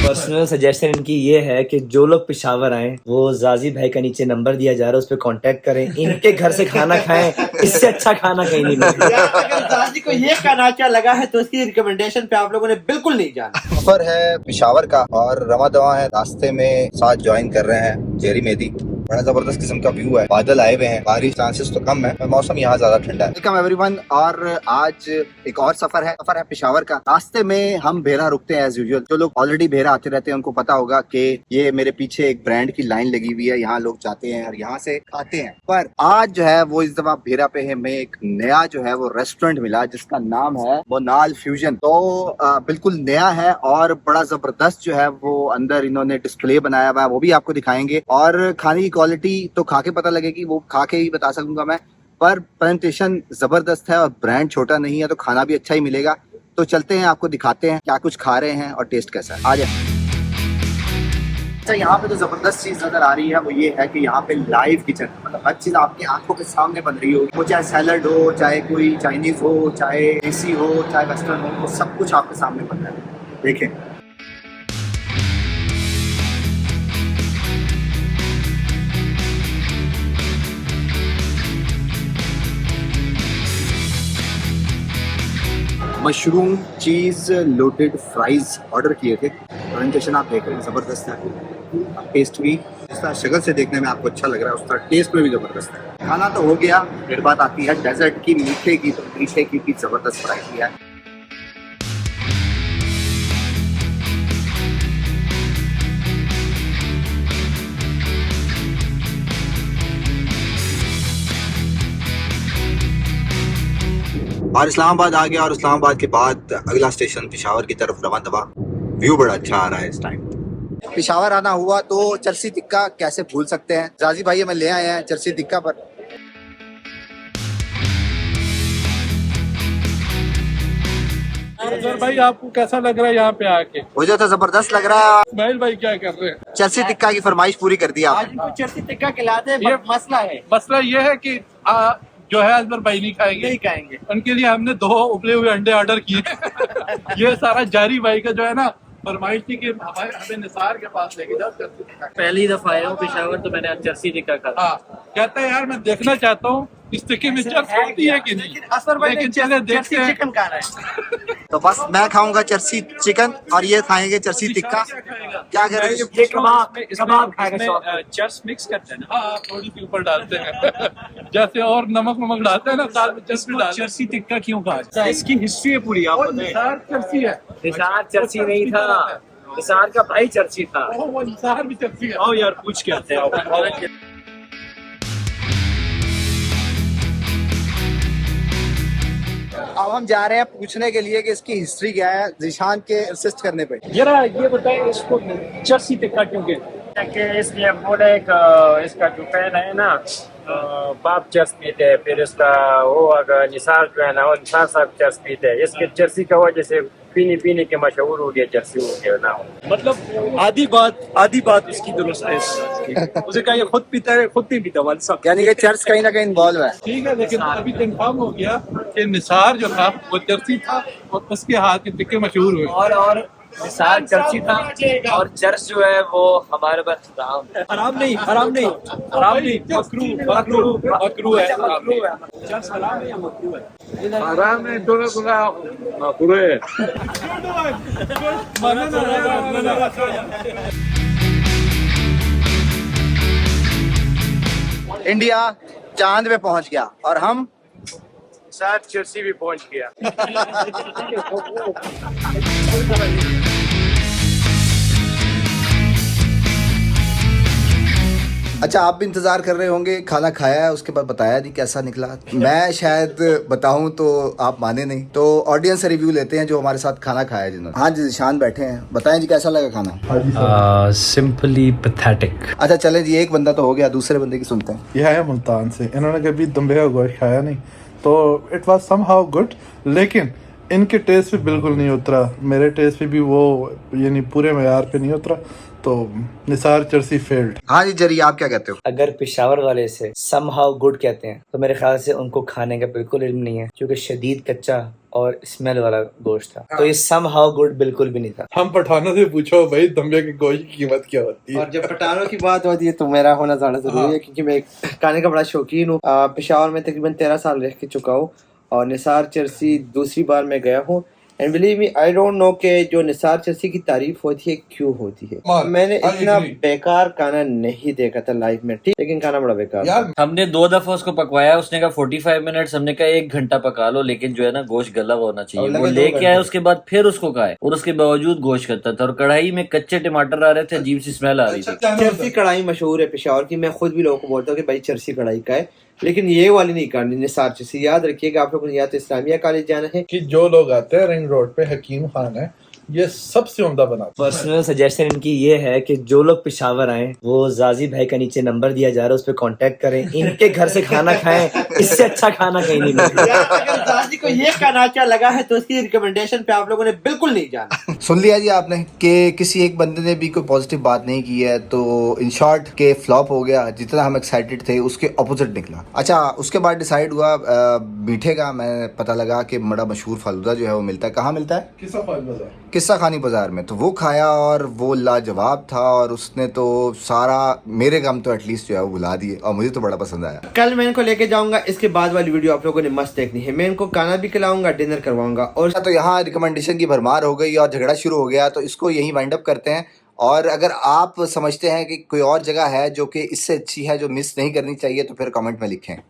Personal suggestion इनकी ये है कि जो लोग पेशावर आए वो जाजी भाई का नीचे नंबर दिया जा रहा है, उस पर कांटेक्ट करें, इनके घर से खाना खाएं, इससे अच्छा खाना कहीं नहीं मिलता। अगर जाजी को ये खाना अच्छा लगा है तो इसकी रिकमेंडेशन पे आप लोगों ने बिल्कुल नहीं जाना। सफर है पेशावर का और रवा दवा है, रास्ते में साथ ज्वाइन कर रहे हैं जेरी मेहदी। बड़ा जबरदस्त किस्म का व्यू है, बादल आए हुए हैं, बारिश चांसेस तो कम है, मौसम यहाँ ज्यादा ठंडा है। Welcome everyone. और आज एक और सफर है पेशावर का। रास्ते में हम भेरा रुकते हैं एज यूजुअल। जो लोग ऑलरेडी भेरा आते रहते हैं उनको पता होगा कि ये मेरे पीछे एक ब्रांड की लाइन लगी हुई है, यहाँ लोग जाते हैं और यहाँ से खाते हैं। पर आज जो है वो इस दफा भेरा पे हमें एक नया जो है वो रेस्टोरेंट मिला जिसका नाम है मोनाल फ्यूजन। तो बिल्कुल नया है और बड़ा जबरदस्त जो है वो अंदर इन्होंने डिस्प्ले बनाया हुआ है, वो भी आपको दिखाएंगे। और खाने की क्वालिटी तो खा के पता लगेगी, वो खा के ही बता सकूंगा मैं, पर प्रेजेंटेशन जबरदस्त है और ब्रांड छोटा नहीं है तो खाना भी अच्छा ही मिलेगा। तो चलते हैं, आपको दिखाते हैं क्या कुछ खा रहे हैं और टेस्ट कैसा है। आ जाए। अच्छा, यहाँ पे तो जबरदस्त चीज नजर आ रही है, वो ये है कि यहाँ पे लाइव किचन, मतलब हर चीज आपकी आंखों के सामने बन रही होगी। वो चाहे सैलड हो, चाहे कोई चाइनीज हो, चाहे देसी हो, चाहे वेस्टर्न हो, वो सब कुछ आपके सामने बन रहा है। देखें, मशरूम चीज लोडेड फ्राइज ऑर्डर किए थे। प्रेजेंटेशन आप देख रहे हैं जबरदस्त है, टेस्ट भी जिस तरह शक्ल से देखने में आपको अच्छा लग रहा है उस तरह टेस्ट में भी जबरदस्त है। खाना तो हो गया, फिर बात आती है डेजर्ट की, मीठे की। तो मीठे की भी जबरदस्त फ्राई किया है। और इस्लामाबाद आ गया और इस्लामाबाद के बाद अगला स्टेशन पेशावर की तरफ रवा दवा। व्यू बड़ा अच्छा आ रहा है इस टाइम। पेशावर आना हुआ तो चरसी टिक्का कैसे भूल सकते हैं। जाजी भाई हमें ले आए हैं चरसी टिक्का पर। सर भाई, आपको कैसा लग रहा है यहाँ पे आके? मुझे तो जबरदस्त लग रहा है। इस्माइल भाई क्या कर रहे हैं? चरसी टिक्का की फरमाइश पूरी कर दिया आज इनको चरसी टिक्का खिलाते हैं, बट मसला है, मसला ये है कि जो है अजबर भाई नहीं खाएंगे। उनके लिए हमने 2 उबले हुए अंडे ऑर्डर किए। ये सारा जारी भाई का जो है ना फरमाइश थी कि हमें निसार के पास लेके जाओ चरसी टिक्का। पहली दफा आया हूँ पेशावर तो मैंने आज चरसी टिक्का खाया। हाँ, कहता है यार मैं देखना चाहता हूँ इस टिक्के में चर्स होती है कि नहीं। असर भाई ने चले देखते हैं। चिकन खा रहा है। तो बस मैं खाऊंगा चरसी चिकन और ये खाएंगे चरसी टिक्का। क्या कह रहे हैं? कबाब खाएगा। चर्स मिक्स करते हैं ना, हाँ थोड़ी सी ऊपर डालते हैं जैसे और नमक डालते हैं ना, साथ में चर्स भी डालते हैं। चरसी टिक्का क्यों कहा? इसकी हिस्ट्री है पूरी, आप बताएं। निसार चर्सी है। निसार चरसी नहीं था, निसार का भाई चरसी था। वो निसार भी चर्सी है। आओ यार पूछ के आते हैं। अब हम जा रहे हैं पूछने के लिए कि इसकी हिस्ट्री क्या है, जिशान के इंसिस्ट करने पे। जरा ये बताएं इसको चरसी टिक्का क्यों कहते हैं? इसलिए बोले इसका जो फैन है ना बाप चर्स पीते हैं, फिर इसका वो अगर निसार जो है ना वो निसार साहब चर्स पीते हैं। इसके चरसी का वजह से पीने के मशहूर हो गया, चरसी हो गया ना। मतलब आधी बात इसकी दुरुस्त है। उसे कहा ये खुद पीता है, खुद नहीं पीता वाले साहब। यानी कि चर्च कहीं ना कहीं इन्वॉल्व है। ठीक है, लेकिन अभी कंफर्म हो गया कि निसार जो था वो चर्सी था और उसके हाथ के टिक्के मशहूर हुए। और निसार चरसी था और चर्च जो है वो हमारे पास हराम नहीं मकरू है। चर्च हराम है या मकरू है? हराम है, दोनों गुनाह मकरूह है। इंडिया चांद पे पहुंच गया और हम साथ चरसी भी पहुंच गया। अच्छा, आप भी इंतजार कर रहे होंगे। खाना खाया है, उसके बाद बताया नहीं कैसा निकला। मैं शायद बताऊं तो आप माने नहीं, तो ऑडियंस से रिव्यू लेते हैं जो हमारे साथ खाना खाया है जिन्होंने। हाँ जी, शान बैठे हैं, बताएं जी कैसा लगा खाना। Simply pathetic. अच्छा चलें जी, एक बंदा तो हो गया, दूसरे बंदे की सुनते हैं। यह है मुल्तान से, इन्होंने कभी दम्बे का गोश्त खाया नहीं, तो इट वाज समहाउ गुड, लेकिन इनके टेस्ट पे बिल्कुल नहीं उतरा। मेरे टेस्ट पे भी वो यानी पूरे मेयार पे नहीं उतरा, तो निसार चरसी फेल्ड। हाँ जी जरी, आप क्या कहते हो? अगर पेशावर वाले से somehow गुड कहते हैं तो मेरे ख्याल से उनको खाने का बिल्कुल इल्म नहीं है, क्योंकि शदीद कच्चा और स्मेल वाला गोश्त था, तो ये somehow गुड बिल्कुल भी नहीं था। हम पठानों से पूछो भाई दम्बे के गोश्त की कीमत क्या होती है। और जब पठानों की बात होती है तो मेरा होना ज्यादा जरूरी है, क्योंकि मैं खाने का बड़ा शौकीन हूँ। पेशावर में तकरीबन 13 साल रह के चुका हूँ और निसार चर्सी दूसरी बार मैं गया हूँ। And believe me, I don't know कि जो निसार चर्सी की तारीफ होती है क्यों होती है। मैंने इतना बेकार खाना नहीं देखा था लाइफ में, ठीक, लेकिन खाना बड़ा बेकार था। हमने 2 दफा उसको पकवाया, उसने कहा 45 मिनट्स, हमने कहा 1 घंटा पका लो, लेकिन जो है ना गोश्त गला होना चाहिए। वो लेके आया, उसके बाद फिर उसको खाए और उसके बावजूद गोश्त करता था और कढ़ाई में कच्चे टमाटर आ रहे थे, अजीब सी स्मेल आ रही थी। चर्सी कढ़ाई मशहूर है पेशावर की, मैं खुद भी लोगों को बोलता हूँ कि भाई चर्सी कढ़ाई का है, लेकिन ये वाली नहीं करनी निसार चर्सी। याद रखिएगा आप लोगों ने या तो इस्लामिया कॉलेज जाना है कि जो लोग आते हैं रिंग रोड पे, हकीम खान है, ये सबसे उम्दा बनाता है। पर्सनल सजेशन इनकी ये है कि जो लोग पेशावर आए, वो जाजी भाई का नीचे नंबर दिया जा रहा है, उस पर कांटेक्ट करें, इनके घर से खाना खाएं, इससे अच्छा खाना कहीं नहीं मिलता। यार, अगर जाजी को ये खाना अच्छा लगा है तो उसकी रिकमेंडेशन पे आप लोगों ने बिल्कुल नहीं जाना। सुन लिया जी आपने कि किसी एक बंदे ने भी कोई पॉजिटिव बात नहीं की है, तो इन शॉर्ट के फ्लॉप हो गया। जितना हम एक्साइटेड थे उसके ऑपोजिट निकला। अच्छा, उसके बाद डिसाइड हुआ मीठे का। मैं पता लगा कि बड़ा मशहूर फालूदा जो है वो मिलता है। कहाँ मिलता है? किस्सा खानी बाजार में। तो वो खाया और वो लाजवाब था, और उसने तो सारा मेरे गम तो एटलीस्ट जो है वो बुला दिए, और मुझे तो बड़ा पसंद आया। कल मैं इनको लेके जाऊंगा, इसके बाद वाली वीडियो आप लोगों ने मस्त देखनी है। मैं इनको खाना भी खिलाऊंगा, डिनर करवाऊंगा। और तो यहाँ रिकमेंडेशन की भरमार हो गई और झगड़ा शुरू हो गया, तो इसको यहीं वाइंड अप करते हैं। और अगर आप समझते हैं कि कोई और जगह है जो कि इससे अच्छी है, जो मिस नहीं करनी चाहिए, तो फिर कमेंट में लिखें।